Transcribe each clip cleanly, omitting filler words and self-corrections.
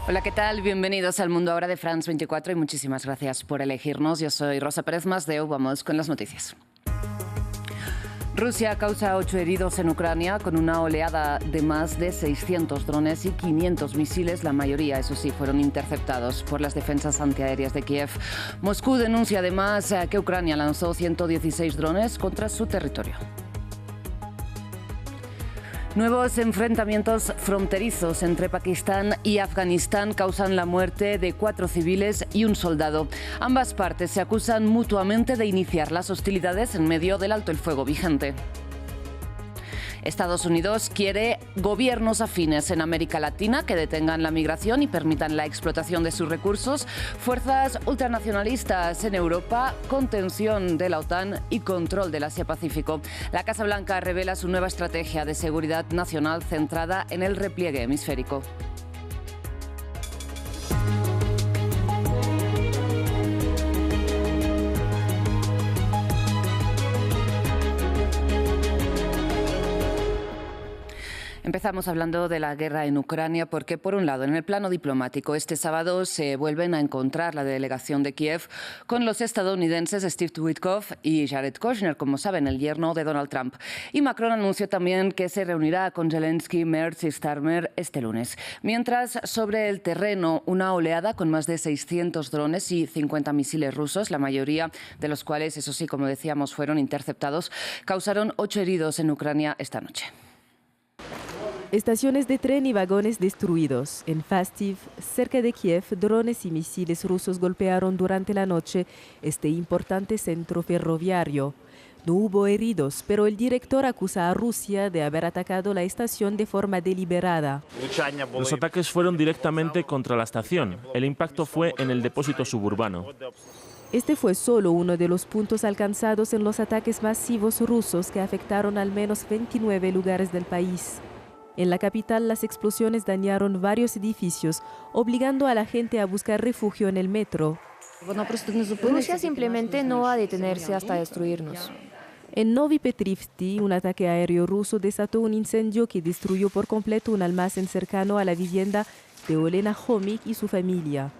Hola, ¿qué tal? Bienvenidos al Mundo Ahora de France 24 y muchísimas gracias por elegirnos. Yo soy Rosa Pérez Masdeu. Vamos con las noticias. Rusia causa 8 heridos en Ucrania con una oleada de más de 600 drones y 500 misiles. La mayoría, eso sí, fueron interceptados por las defensas antiaéreas de Kiev. Moscú denuncia además que Ucrania lanzó 116 drones contra su territorio. Nuevos enfrentamientos fronterizos entre Pakistán y Afganistán causan la muerte de 4 civiles y un soldado. Ambas partes se acusan mutuamente de iniciar las hostilidades en medio del alto el fuego vigente. Estados Unidos quiere gobiernos afines en América Latina que detengan la migración y permitan la explotación de sus recursos. Fuerzas ultranacionalistas en Europa, contención de la OTAN y control del Asia-Pacífico. La Casa Blanca revela su nueva estrategia de seguridad nacional centrada en el repliegue hemisférico. Empezamos hablando de la guerra en Ucrania porque, por un lado, en el plano diplomático, este sábado se vuelven a encontrar la delegación de Kiev con los estadounidenses Steve Witkoff y Jared Kushner, como saben, el yerno de Donald Trump. Y Macron anunció también que se reunirá con Zelensky, Merz y Starmer este lunes. Mientras, sobre el terreno, una oleada con más de 600 drones y 50 misiles rusos, la mayoría de los cuales, eso sí, como decíamos, fueron interceptados, causaron 8 heridos en Ucrania esta noche. Estaciones de tren y vagones destruidos. En Fastiv, cerca de Kiev, drones y misiles rusos golpearon durante la noche este importante centro ferroviario. No hubo heridos, pero el director acusa a Rusia de haber atacado la estación de forma deliberada. Los ataques fueron directamente contra la estación. El impacto fue en el depósito suburbano. Este fue solo uno de los puntos alcanzados en los ataques masivos rusos que afectaron al menos 29 lugares del país. En la capital, las explosiones dañaron varios edificios, obligando a la gente a buscar refugio en el metro. Rusia simplemente no va a detenerse hasta destruirnos. En Novi Petrivsky, un ataque aéreo ruso desató un incendio que destruyó por completo un almacén cercano a la vivienda de Olena Homik y su familia.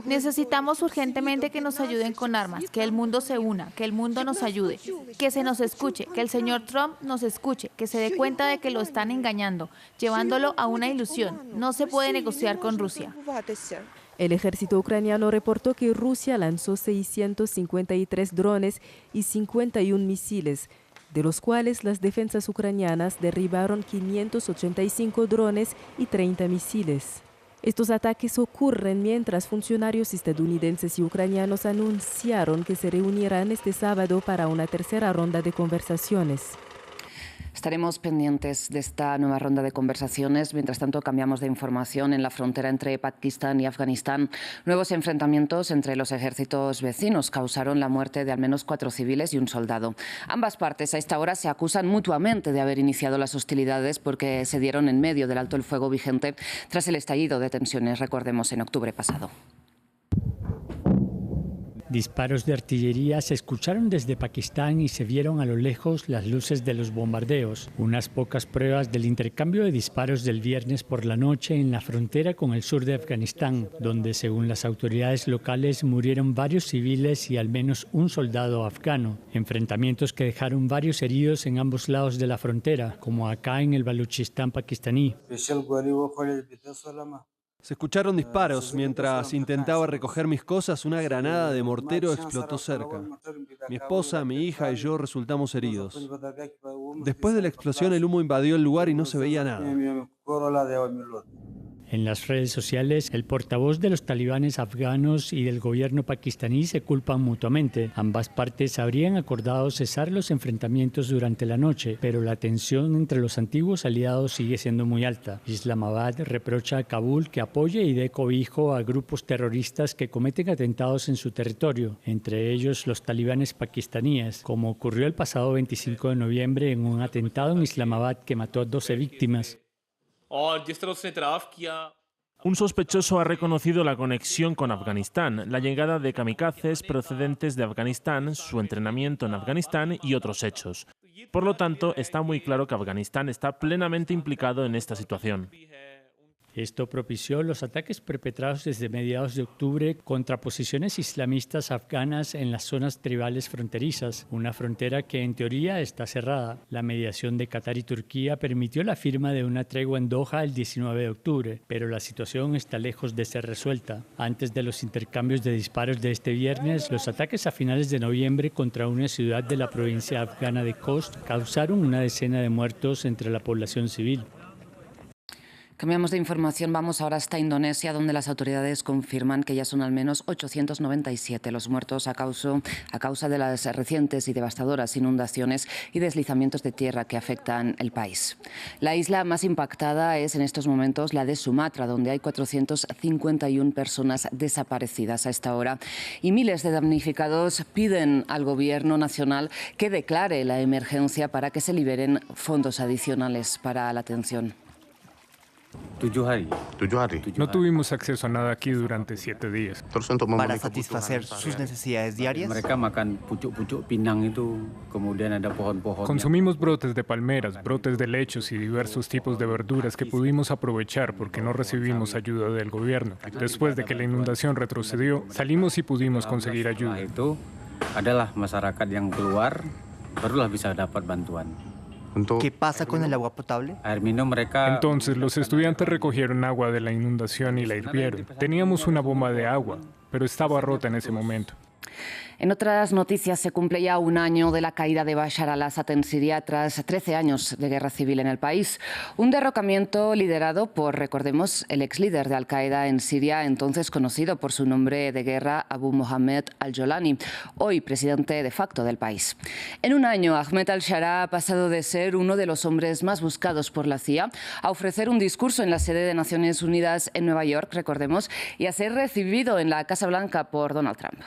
Necesitamos urgentemente que nos ayuden con armas, que el mundo se una, que el mundo nos ayude, que se nos escuche, que el señor Trump nos escuche, que se dé cuenta de que lo están engañando, llevándolo a una ilusión. No se puede negociar con Rusia. El ejército ucraniano reportó que Rusia lanzó 653 drones y 51 misiles, de los cuales las defensas ucranianas derribaron 585 drones y 30 misiles. Estos ataques ocurren mientras funcionarios estadounidenses y ucranianos anunciaron que se reunirán este sábado para una tercera ronda de conversaciones. Estaremos pendientes de esta nueva ronda de conversaciones. Mientras tanto, cambiamos de información. En la frontera entre Pakistán y Afganistán, nuevos enfrentamientos entre los ejércitos vecinos causaron la muerte de al menos 4 civiles y un soldado. Ambas partes a esta hora se acusan mutuamente de haber iniciado las hostilidades porque se dieron en medio del alto el fuego vigente tras el estallido de tensiones, recordemos, en octubre pasado. Disparos de artillería se escucharon desde Pakistán y se vieron a lo lejos las luces de los bombardeos. Unas pocas pruebas del intercambio de disparos del viernes por la noche en la frontera con el sur de Afganistán, donde, según las autoridades locales, murieron varios civiles y al menos un soldado afgano. Enfrentamientos que dejaron varios heridos en ambos lados de la frontera, como acá en el Baluchistán pakistaní. Se escucharon disparos. Mientras intentaba recoger mis cosas, una granada de mortero explotó cerca. Mi esposa, mi hija y yo resultamos heridos. Después de la explosión, el humo invadió el lugar y no se veía nada. En las redes sociales, el portavoz de los talibanes afganos y del gobierno pakistaní se culpan mutuamente. Ambas partes habrían acordado cesar los enfrentamientos durante la noche, pero la tensión entre los antiguos aliados sigue siendo muy alta. Islamabad reprocha a Kabul que apoye y dé cobijo a grupos terroristas que cometen atentados en su territorio, entre ellos los talibanes pakistaníes, como ocurrió el pasado 25 de noviembre en un atentado en Islamabad que mató a 12 víctimas. Un sospechoso ha reconocido la conexión con Afganistán, la llegada de kamikazes procedentes de Afganistán, su entrenamiento en Afganistán y otros hechos. Por lo tanto, está muy claro que Afganistán está plenamente implicado en esta situación. Esto propició los ataques perpetrados desde mediados de octubre contra posiciones islamistas afganas en las zonas tribales fronterizas, una frontera que en teoría está cerrada. La mediación de Qatar y Turquía permitió la firma de una tregua en Doha el 19 de octubre, pero la situación está lejos de ser resuelta. Antes de los intercambios de disparos de este viernes, los ataques a finales de noviembre contra una ciudad de la provincia afgana de Khost causaron una decena de muertos entre la población civil. Cambiamos de información, vamos ahora hasta Indonesia, donde las autoridades confirman que ya son al menos 897 los muertos a causa de las recientes y devastadoras inundaciones y deslizamientos de tierra que afectan el país. La isla más impactada es en estos momentos la de Sumatra, donde hay 451 personas desaparecidas a esta hora y miles de damnificados piden al gobierno nacional que declare la emergencia para que se liberen fondos adicionales para la atención. No tuvimos acceso a nada aquí durante 7 días. Para satisfacer sus necesidades diarias, Consumimos brotes de palmeras, brotes de lechos y diversos tipos de verduras que pudimos aprovechar porque no recibimos ayuda del gobierno. Después de que la inundación retrocedió, salimos y pudimos conseguir ayuda. ¿qué pasa con el agua potable? Entonces los estudiantes recogieron agua de la inundación y la hirvieron. Teníamos una bomba de agua, pero estaba rota en ese momento. En otras noticias, se cumple ya un año de la caída de Bashar al-Assad en Siria tras 13 años de guerra civil en el país. Un derrocamiento liderado por, recordemos, el ex líder de Al-Qaeda en Siria, entonces conocido por su nombre de guerra, Abu Mohammed al-Jolani, hoy presidente de facto del país. En un año, Ahmed al-Sharaa ha pasado de ser uno de los hombres más buscados por la CIA a ofrecer un discurso en la sede de Naciones Unidas en Nueva York, recordemos, y a ser recibido en la Casa Blanca por Donald Trump.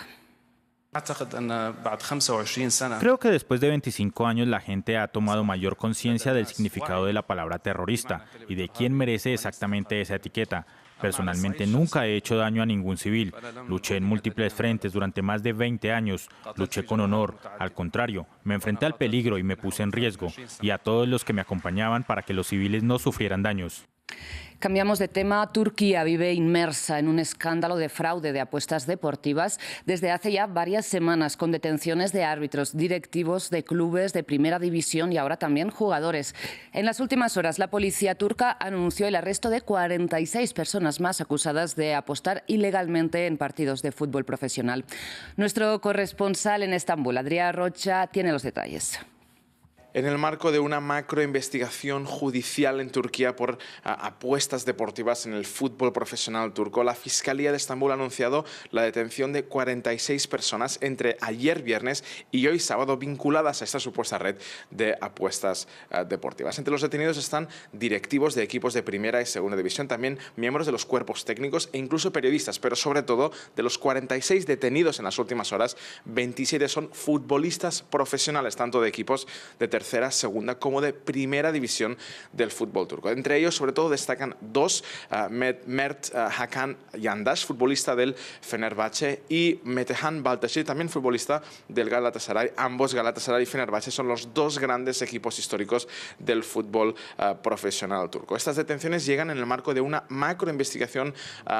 Creo que después de 25 años la gente ha tomado mayor conciencia del significado de la palabra terrorista y de quién merece exactamente esa etiqueta. Personalmente nunca he hecho daño a ningún civil. Luché en múltiples frentes durante más de 20 años. Luché con honor. Al contrario, me enfrenté al peligro y me puse en riesgo. Y a todos los que me acompañaban para que los civiles no sufrieran daños. Cambiamos de tema. Turquía vive inmersa en un escándalo de fraude de apuestas deportivas desde hace ya varias semanas, con detenciones de árbitros, directivos de clubes de primera división y ahora también jugadores. En las últimas horas, la policía turca anunció el arresto de 46 personas más acusadas de apostar ilegalmente en partidos de fútbol profesional. Nuestro corresponsal en Estambul, Adrià Rocha, tiene los detalles. En el marco de una macroinvestigación judicial en Turquía por apuestas deportivas en el fútbol profesional turco, la Fiscalía de Estambul ha anunciado la detención de 46 personas entre ayer viernes y hoy sábado vinculadas a esta supuesta red de apuestas deportivas. Entre los detenidos están directivos de equipos de primera y segunda división, también miembros de los cuerpos técnicos e incluso periodistas, pero sobre todo de los 46 detenidos en las últimas horas, 27 son futbolistas profesionales, tanto de equipos de tercera, segunda como de primera división del fútbol turco. Entre ellos, sobre todo, destacan dos, Mert Hakan Yandash, futbolista del Fenerbahce, y Metehan Baltaşehir, también futbolista del Galatasaray. Ambos, Galatasaray y Fenerbahce, son los dos grandes equipos históricos del fútbol profesional turco. Estas detenciones llegan en el marco de una macroinvestigación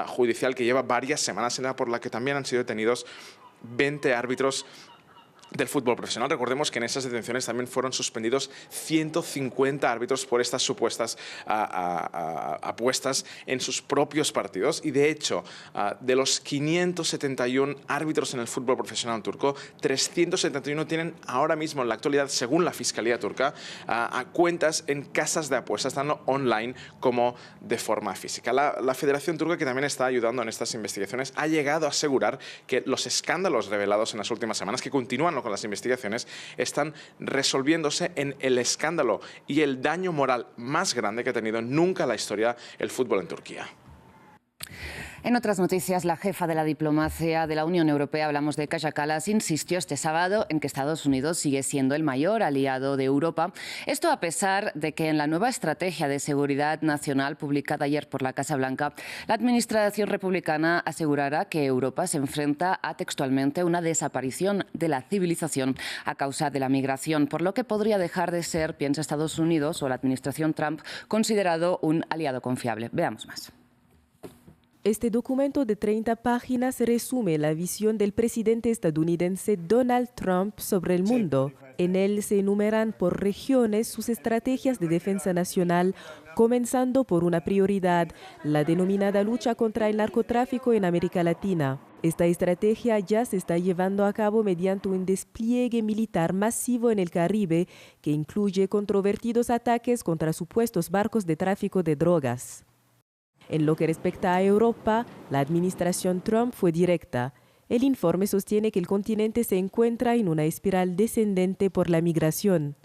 judicial que lleva varias semanas, por la que también han sido detenidos 20 árbitros del fútbol profesional. Recordemos que en esas detenciones también fueron suspendidos 150 árbitros por estas supuestas apuestas en sus propios partidos, y de hecho de los 571 árbitros en el fútbol profesional turco, 371 tienen ahora mismo en la actualidad, según la Fiscalía turca, cuentas en casas de apuestas, tanto online como de forma física. La Federación Turca, que también está ayudando en estas investigaciones, ha llegado a asegurar que los escándalos revelados en las últimas semanas, que continúan con las investigaciones, están resolviéndose en el escándalo y el daño moral más grande que ha tenido nunca en la historia el fútbol en Turquía. En otras noticias, la jefa de la diplomacia de la Unión Europea, hablamos de Kaja Kallas, insistió este sábado en que Estados Unidos sigue siendo el mayor aliado de Europa. Esto a pesar de que en la nueva estrategia de seguridad nacional publicada ayer por la Casa Blanca, la administración republicana asegurará que Europa se enfrenta a textualmente una desaparición de la civilización a causa de la migración, por lo que podría dejar de ser, piensa Estados Unidos o la administración Trump, considerado un aliado confiable. Veamos más. Este documento de 30 páginas resume la visión del presidente estadounidense Donald Trump sobre el mundo. En él se enumeran por regiones sus estrategias de defensa nacional, comenzando por una prioridad, la denominada lucha contra el narcotráfico en América Latina. Esta estrategia ya se está llevando a cabo mediante un despliegue militar masivo en el Caribe, que incluye controvertidos ataques contra supuestos barcos de tráfico de drogas. En lo que respecta a Europa, la administración Trump fue directa. El informe sostiene que el continente se encuentra en una espiral descendente por la migración.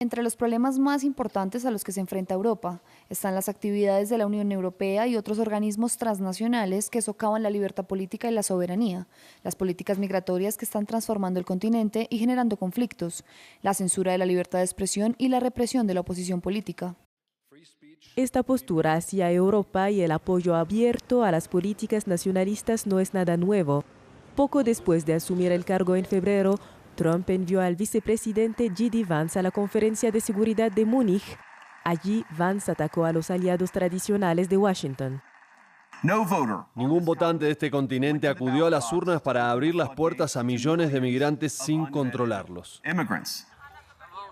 Entre los problemas más importantes a los que se enfrenta Europa están las actividades de la Unión Europea y otros organismos transnacionales que socavan la libertad política y la soberanía, las políticas migratorias que están transformando el continente y generando conflictos, la censura de la libertad de expresión y la represión de la oposición política. Esta postura hacia Europa y el apoyo abierto a las políticas nacionalistas no es nada nuevo. Poco después de asumir el cargo en febrero, Trump envió al vicepresidente J.D. Vance a la Conferencia de Seguridad de Múnich. Allí, Vance atacó a los aliados tradicionales de Washington. Ningún votante de este continente acudió a las urnas para abrir las puertas a millones de migrantes sin controlarlos.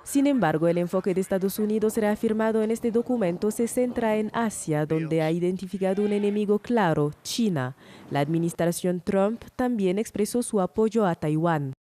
Sin embargo, el enfoque de Estados Unidos reafirmado en este documento se centra en Asia, donde ha identificado un enemigo claro, China. La administración Trump también expresó su apoyo a Taiwán.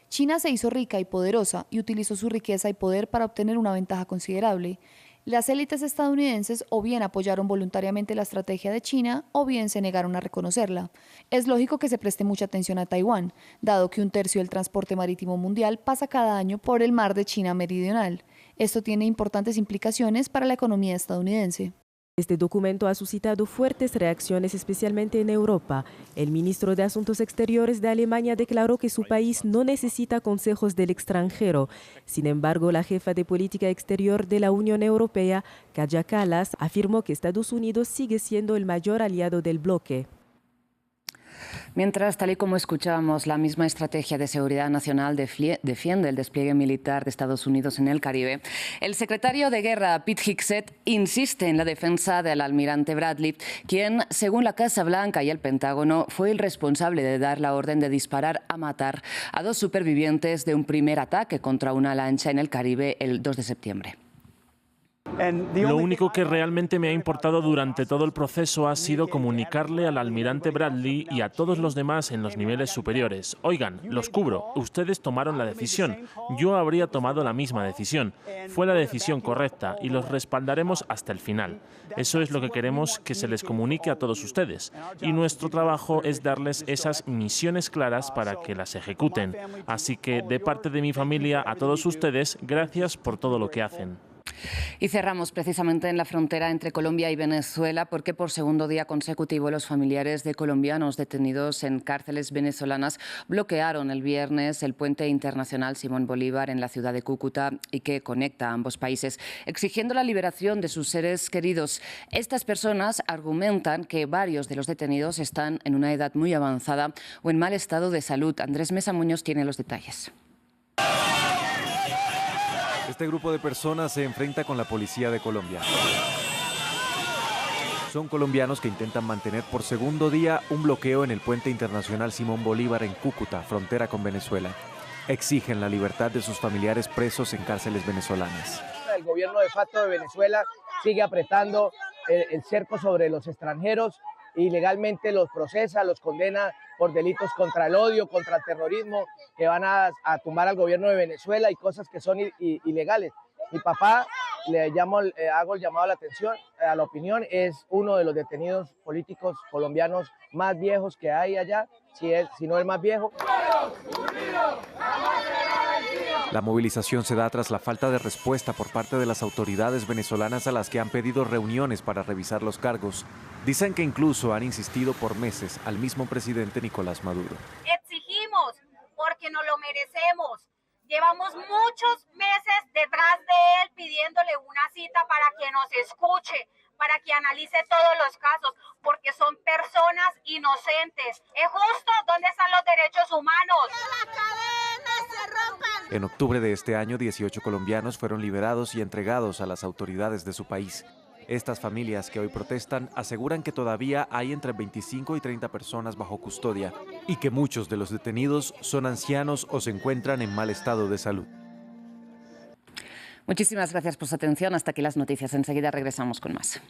China se hizo rica y poderosa y utilizó su riqueza y poder para obtener una ventaja considerable. Las élites estadounidenses o bien apoyaron voluntariamente la estrategia de China o bien se negaron a reconocerla. Es lógico que se preste mucha atención a Taiwán, dado que 1/3 del transporte marítimo mundial pasa cada año por el mar de China Meridional. Esto tiene importantes implicaciones para la economía estadounidense. Este documento ha suscitado fuertes reacciones, especialmente en Europa. El ministro de Asuntos Exteriores de Alemania declaró que su país no necesita consejos del extranjero. Sin embargo, la jefa de política exterior de la Unión Europea, Kaja Kallas, afirmó que Estados Unidos sigue siendo el mayor aliado del bloque. Mientras, tal y como escuchábamos, la misma estrategia de seguridad nacional defiende el despliegue militar de Estados Unidos en el Caribe, el secretario de Guerra, Pete Hegseth, insiste en la defensa del almirante Bradley, quien, según la Casa Blanca y el Pentágono, fue el responsable de dar la orden de disparar a matar a 2 supervivientes de un primer ataque contra una lancha en el Caribe el 2 de septiembre. Lo único que realmente me ha importado durante todo el proceso ha sido comunicarle al almirante Bradley y a todos los demás en los niveles superiores: oigan, los cubro, ustedes tomaron la decisión, yo habría tomado la misma decisión, fue la decisión correcta y los respaldaremos hasta el final. Eso es lo que queremos que se les comunique a todos ustedes y nuestro trabajo es darles esas misiones claras para que las ejecuten. Así que, de parte de mi familia a todos ustedes, gracias por todo lo que hacen. Y cerramos precisamente en la frontera entre Colombia y Venezuela, porque por segundo día consecutivo los familiares de colombianos detenidos en cárceles venezolanas bloquearon el viernes el puente internacional Simón Bolívar en la ciudad de Cúcuta y que conecta a ambos países, exigiendo la liberación de sus seres queridos. Estas personas argumentan que varios de los detenidos están en una edad muy avanzada o en mal estado de salud. Andrés Mesa Muñoz tiene los detalles. Este grupo de personas se enfrenta con la policía de Colombia. Son colombianos que intentan mantener por segundo día un bloqueo en el puente internacional Simón Bolívar en Cúcuta, frontera con Venezuela. Exigen la libertad de sus familiares presos en cárceles venezolanas. El gobierno de facto de Venezuela sigue apretando el cerco sobre los extranjeros, ilegalmente los procesa, los condena por delitos contra el odio, contra el terrorismo, que van a tumbar al gobierno de Venezuela y cosas que son ilegales. Mi papá, hago el llamado a la atención, a la opinión, es uno de los detenidos políticos colombianos más viejos que hay allá, si no el más viejo. La movilización se da tras la falta de respuesta por parte de las autoridades venezolanas a las que han pedido reuniones para revisar los cargos. Dicen que incluso han insistido por meses al mismo presidente Nicolás Maduro. Exigimos porque nos lo merecemos. Llevamos muchos meses detrás de él pidiéndole una cita para que nos escuche, para que analice todos los casos, porque son personas inocentes. ¿Es justo? ¿Dónde están los derechos humanos? ¡Que las cadenas se rompan! En octubre de este año, 18 colombianos fueron liberados y entregados a las autoridades de su país. Estas familias que hoy protestan aseguran que todavía hay entre 25 y 30 personas bajo custodia y que muchos de los detenidos son ancianos o se encuentran en mal estado de salud. Muchísimas gracias por su atención. Hasta aquí las noticias. Enseguida regresamos con más.